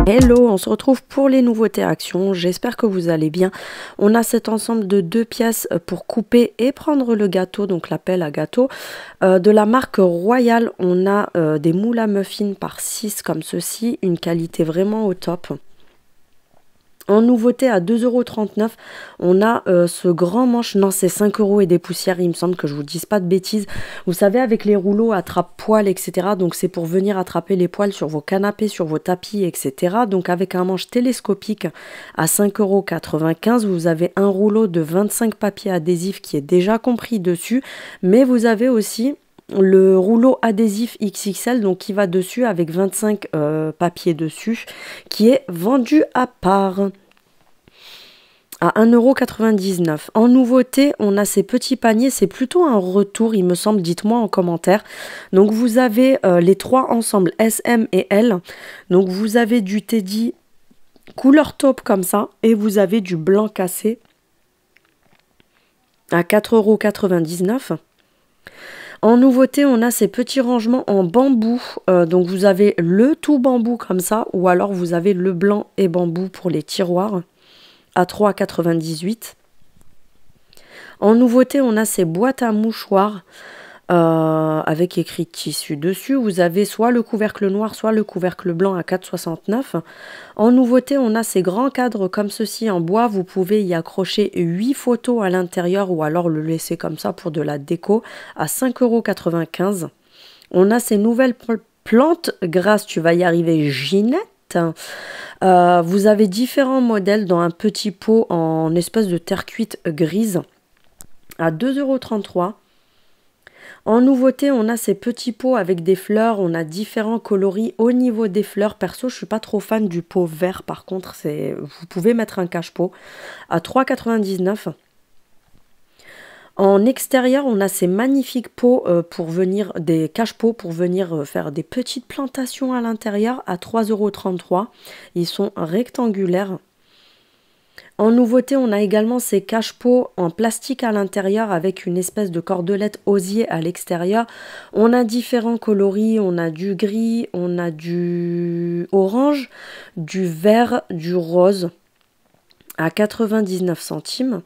Hello, on se retrouve pour les nouveautés Action, j'espère que vous allez bien. On a cet ensemble de 2 pièces pour couper et prendre le gâteau, donc la pelle à gâteau. De la marque Royal, on a des moules à muffins par 6 comme ceci, une qualité vraiment au top. En nouveauté à 2,39 €, on a ce grand manche, non c'est 5 € et des poussières, il me semble que je vous dise pas de bêtises. Vous savez avec les rouleaux attrape-poils, etc. Donc c'est pour venir attraper les poils sur vos canapés, sur vos tapis, etc. Donc avec un manche télescopique à 5,95 €, vous avez un rouleau de 25 papiers adhésifs qui est déjà compris dessus. Mais vous avez aussi le rouleau adhésif XXL, donc qui va dessus avec 25 papiers dessus, qui est vendu à part à 1,99 €. En nouveauté, on a ces petits paniers, c'est plutôt un retour, il me semble, dites-moi en commentaire. Donc vous avez les 3 ensembles, S, M et L. Donc vous avez du Teddy couleur taupe comme ça, et vous avez du blanc cassé à 4,99 €. En nouveauté, on a ces petits rangements en bambou. Donc vous avez le tout bambou comme ça, ou alors vous avez le blanc et bambou pour les tiroirs à 3,98 €. En nouveauté, on a ces boîtes à mouchoirs avec écrit tissu dessus. Vous avez soit le couvercle noir, soit le couvercle blanc à 4,69 €. En nouveauté, on a ces grands cadres comme ceci en bois. Vous pouvez y accrocher 8 photos à l'intérieur ou alors le laisser comme ça pour de la déco à 5,95 €. On a ces nouvelles plantes, grâce, tu vas y arriver, Ginette. Vous avez différents modèles dans un petit pot en espèce de terre cuite grise à 2,33 €. En nouveauté, on a ces petits pots avec des fleurs, on a différents coloris au niveau des fleurs. Perso, je suis pas trop fan du pot vert, par contre, vous pouvez mettre un cache-pot à 3,99 €. En extérieur, on a ces magnifiques pots pour venir, des cache-pots pour venir faire des petites plantations à l'intérieur à 3,33 €. Ils sont rectangulaires. En nouveauté, on a également ces cache-pots en plastique à l'intérieur avec une espèce de cordelette osier à l'extérieur. On a différents coloris, on a du gris, on a du orange, du vert, du rose à 99 centimes.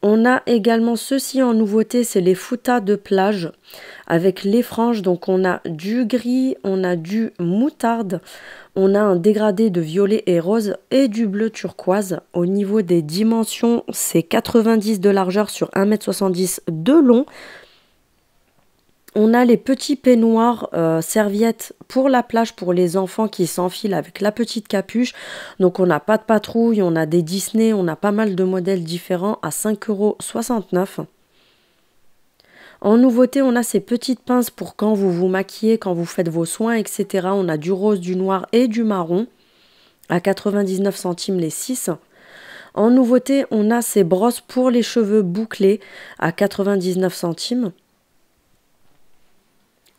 On a également ceci en nouveauté, c'est les foutas de plage avec les franges. Donc on a du gris, on a du moutarde, on a un dégradé de violet et rose et du bleu turquoise. Au niveau des dimensions, c'est 90 de largeur sur 1,70 m de long. On a les petits peignoirs serviettes pour la plage pour les enfants qui s'enfilent avec la petite capuche. Donc on n'a pas de patrouille, on a des Disney, on a pas mal de modèles différents à 5,69 €. En nouveauté, on a ces petites pinces pour quand vous vous maquillez, quand vous faites vos soins, etc. On a du rose, du noir et du marron à 99 centimes les 6. En nouveauté, on a ces brosses pour les cheveux bouclés à 99 centimes.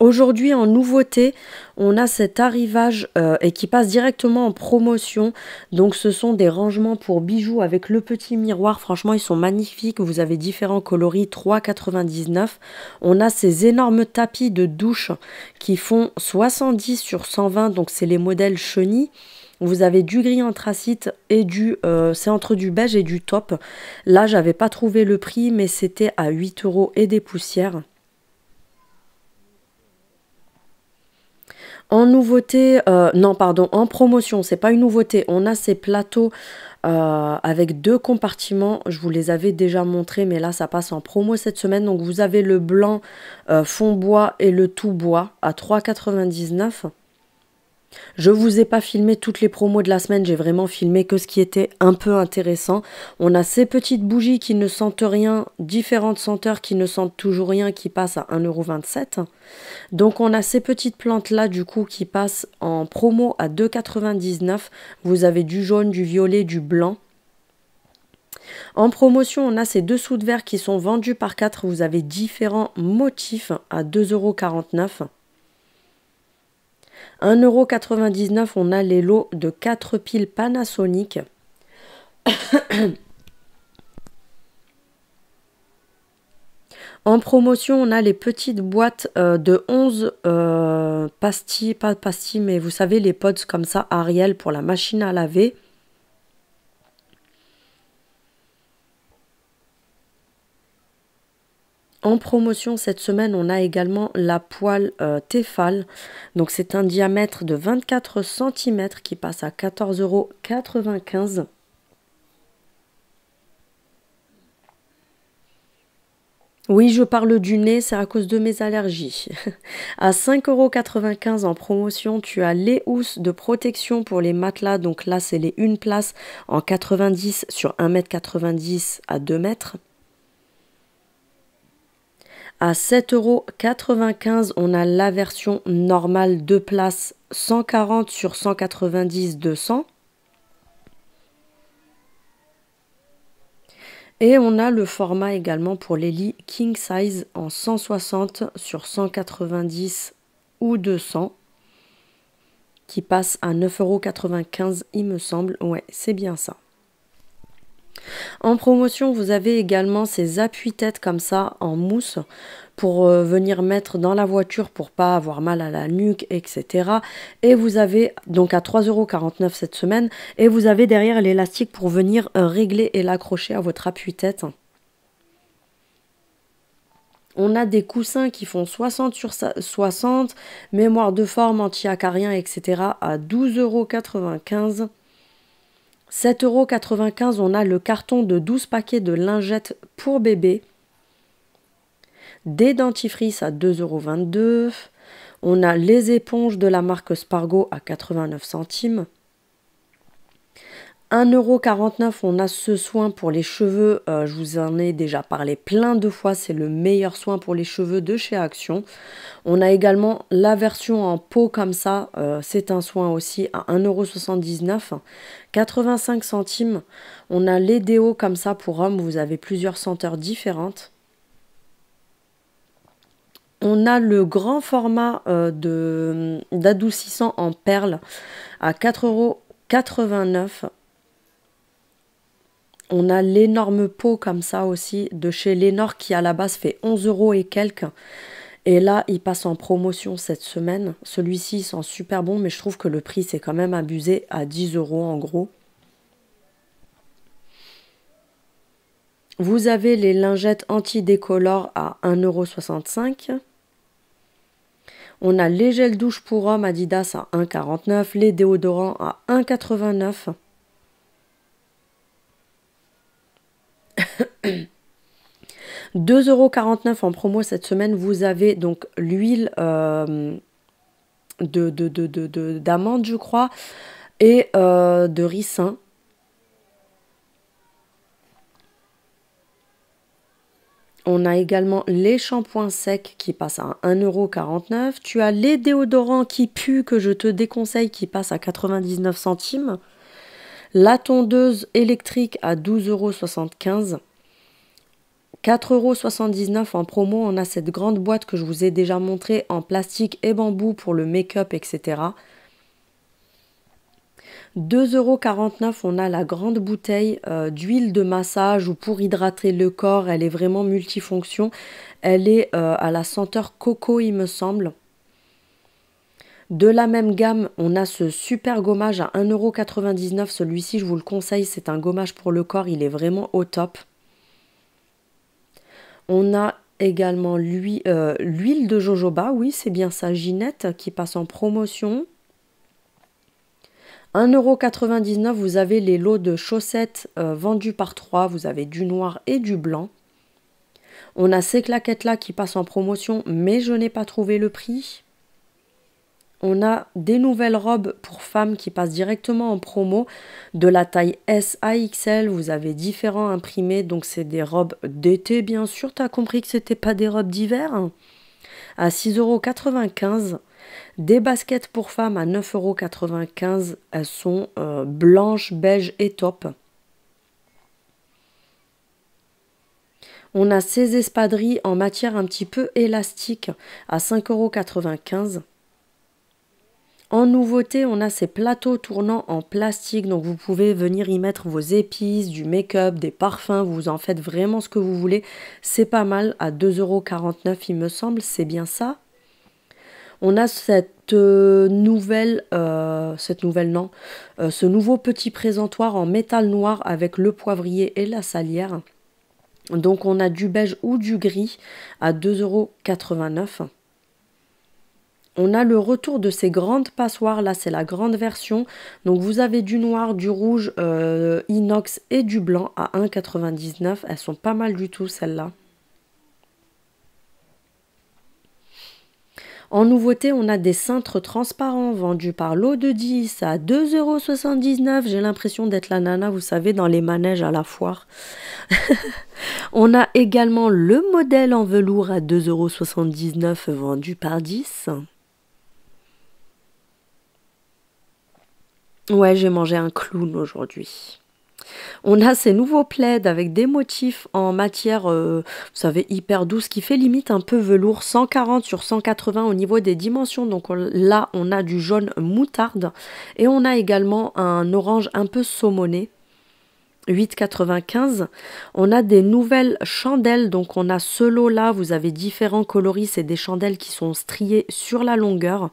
Aujourd'hui, en nouveauté, on a cet arrivage et qui passe directement en promotion. Donc, ce sont des rangements pour bijoux avec le petit miroir. Franchement, ils sont magnifiques. Vous avez différents coloris, 3,99 €. On a ces énormes tapis de douche qui font 70 sur 120. Donc, c'est les modèles chenilles. Vous avez du gris anthracite et c'est entre du beige et du taupe. Là, j'avais pas trouvé le prix, mais c'était à 8 € et des poussières. En nouveauté, non pardon, en promotion, c'est pas une nouveauté. On a ces plateaux avec 2 compartiments. Je vous les avais déjà montrés, mais là ça passe en promo cette semaine. Donc vous avez le blanc fond bois et le tout bois à 3,99 €. Je vous ai pas filmé toutes les promos de la semaine, j'ai vraiment filmé que ce qui était un peu intéressant. On a ces petites bougies qui ne sentent rien, différentes senteurs qui ne sentent toujours rien, qui passent à 1,27 €. Donc on a ces petites plantes là du coup qui passent en promo à 2,99 €. Vous avez du jaune, du violet, du blanc. En promotion, on a ces dessous de verre qui sont vendus par 4. Vous avez différents motifs à 2,49 €. 1,99 €, on a les lots de 4 piles Panasonic. En promotion, on a les petites boîtes de 11 pastilles, pas pastilles, mais vous savez, les pods comme ça, Ariel pour la machine à laver. En promotion cette semaine, on a également la poêle Tefal. Donc c'est un diamètre de 24 cm qui passe à 14,95 €. Oui, je parle du nez, c'est à cause de mes allergies. À 5,95 € en promotion, tu as les housses de protection pour les matelas. Donc là, c'est les une place en 90 sur 1,90 m à 2 m. À 7,95 €, on a la version normale 2 places 140 sur 190 200. Et on a le format également pour les lits king size en 160 sur 190 ou 200 qui passe à 9,95 € il me semble. Ouais, c'est bien ça. En promotion, vous avez également ces appuis-têtes comme ça en mousse pour venir mettre dans la voiture pour pas avoir mal à la nuque, etc. Et vous avez donc à 3,49 € cette semaine. Et vous avez derrière l'élastique pour venir régler et l'accrocher à votre appui-tête. On a des coussins qui font 60 sur 60, mémoire de forme, anti-acarien, etc. à 12,95 €. 7,95 €, on a le carton de 12 paquets de lingettes pour bébé. Des dentifrices à 2,22 €. On a les éponges de la marque Spargo à 89 centimes. 1,49 €, on a ce soin pour les cheveux. Je vous en ai déjà parlé plein de fois. C'est le meilleur soin pour les cheveux de chez Action. On a également la version en pot comme ça. C'est un soin aussi à 1,79 €. 85 centimes. On a les déos comme ça pour hommes. Vous avez plusieurs senteurs différentes. On a le grand format d'adoucissant en perles à 4,89 €. On a l'énorme pot comme ça aussi de chez Lénore qui à la base fait 11 € et quelques. Et là, il passe en promotion cette semaine. Celui-ci sent super bon, mais je trouve que le prix c'est quand même abusé à 10 € en gros. Vous avez les lingettes anti-décolore à 1,65 €. On a les gels douche pour hommes Adidas à 1,49 €, les déodorants à 1,89 €. 2,49 € en promo cette semaine. Vous avez donc l'huile d'amande, je crois, et de ricin. On a également les shampoings secs qui passent à 1,49 €. Tu as les déodorants qui puent que je te déconseille qui passent à 99 centimes. La tondeuse électrique à 12,75 €. 4,79 € en promo. On a cette grande boîte que je vous ai déjà montrée en plastique et bambou pour le make-up, etc. 2,49 €, on a la grande bouteille d'huile de massage ou pour hydrater le corps. Elle est vraiment multifonction. Elle est à la senteur coco, il me semble. De la même gamme, on a ce super gommage à 1,99 €. Celui-ci, je vous le conseille, c'est un gommage pour le corps. Il est vraiment au top. On a également l'huile de jojoba. Oui, c'est bien ça, Ginette, qui passe en promotion. 1,99 €, vous avez les lots de chaussettes vendus par 3. Vous avez du noir et du blanc. On a ces claquettes-là qui passent en promotion, mais je n'ai pas trouvé le prix. On a des nouvelles robes pour femmes qui passent directement en promo de la taille S à XL. Vous avez différents imprimés, donc c'est des robes d'été bien sûr. Tu as compris que c'était pas des robes d'hiver. À 6,95 €. Des baskets pour femmes à 9,95 €. Elles sont blanches, beige et top. On a ces espadrilles en matière un petit peu élastique à 5,95 €. En nouveauté, on a ces plateaux tournants en plastique, donc vous pouvez venir y mettre vos épices, du make-up, des parfums, vous en faites vraiment ce que vous voulez. C'est pas mal, à 2,49 € il me semble, c'est bien ça. On a ce nouveau petit présentoir en métal noir avec le poivrier et la salière. Donc on a du beige ou du gris à 2,89 €. On a le retour de ces grandes passoires, là c'est la grande version. Donc vous avez du noir, du rouge inox et du blanc à 1,99 €. Elles sont pas mal du tout celles-là. En nouveauté, on a des cintres transparents vendus par Lot de 10 à 2,79 €. J'ai l'impression d'être la nana, vous savez, dans les manèges à la foire. On a également le modèle en velours à 2,79 € vendu par 10. Ouais, j'ai mangé un clown aujourd'hui. On a ces nouveaux plaids avec des motifs en matière, vous savez, hyper douce, qui fait limite un peu velours, 140 sur 180 au niveau des dimensions. Donc là, on a du jaune moutarde et on a également un orange un peu saumoné. 8,95 €. On a des nouvelles chandelles, donc on a ce lot là, vous avez différents coloris, c'est des chandelles qui sont striées sur la longueur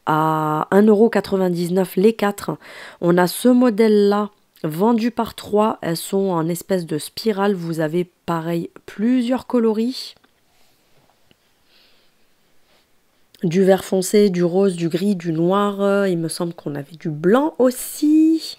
à 1,99 € les 4. On a ce modèle là vendu par 3, elles sont en espèce de spirale, vous avez pareil plusieurs coloris. Du vert foncé, du rose, du gris, du noir, il me semble qu'on avait du blanc aussi.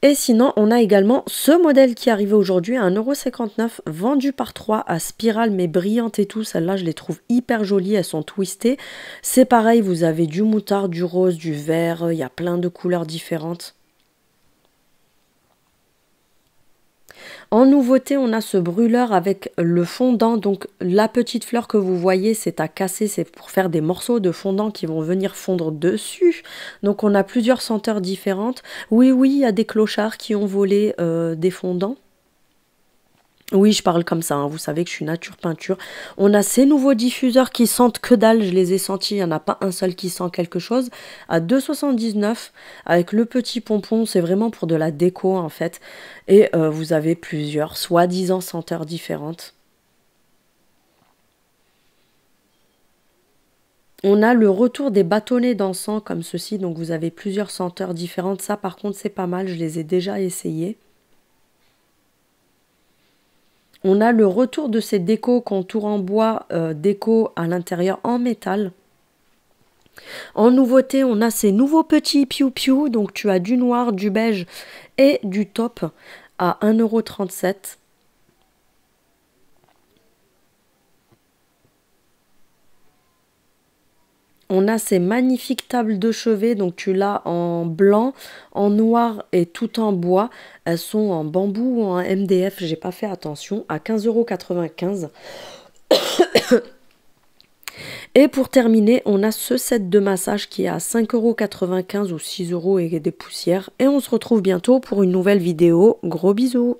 Et sinon, on a également ce modèle qui est arrivé aujourd'hui à 1,59 €, vendu par 3 à spirale, mais brillante et tout. Celles-là, je les trouve hyper jolies, elles sont twistées. C'est pareil, vous avez du moutarde, du rose, du vert, il y a plein de couleurs différentes. En nouveauté, on a ce brûleur avec le fondant. Donc la petite fleur que vous voyez, c'est à casser, c'est pour faire des morceaux de fondant qui vont venir fondre dessus. Donc on a plusieurs senteurs différentes. Oui, oui, il y a des clochards qui ont volé des fondants. Oui, je parle comme ça, hein. Vous savez que je suis nature peinture. On a ces nouveaux diffuseurs qui sentent que dalle, je les ai sentis, il n'y en a pas un seul qui sent quelque chose. À 2,79 € avec le petit pompon, c'est vraiment pour de la déco en fait. Et vous avez plusieurs, soi-disant senteurs différentes. On a le retour des bâtonnets d'encens comme ceci, donc vous avez plusieurs senteurs différentes. Ça par contre c'est pas mal, je les ai déjà essayés. On a le retour de ces décos contours en bois, déco à l'intérieur en métal. En nouveauté, on a ces nouveaux petits piou-piou. Donc tu as du noir, du beige et du taupe à 1,37 €. On a ces magnifiques tables de chevet, donc tu l'as en blanc, en noir et tout en bois. Elles sont en bambou ou en MDF, j'ai pas fait attention, à 15,95 €. Et pour terminer, on a ce set de massage qui est à 5,95 € ou 6 € et des poussières. Et on se retrouve bientôt pour une nouvelle vidéo. Gros bisous!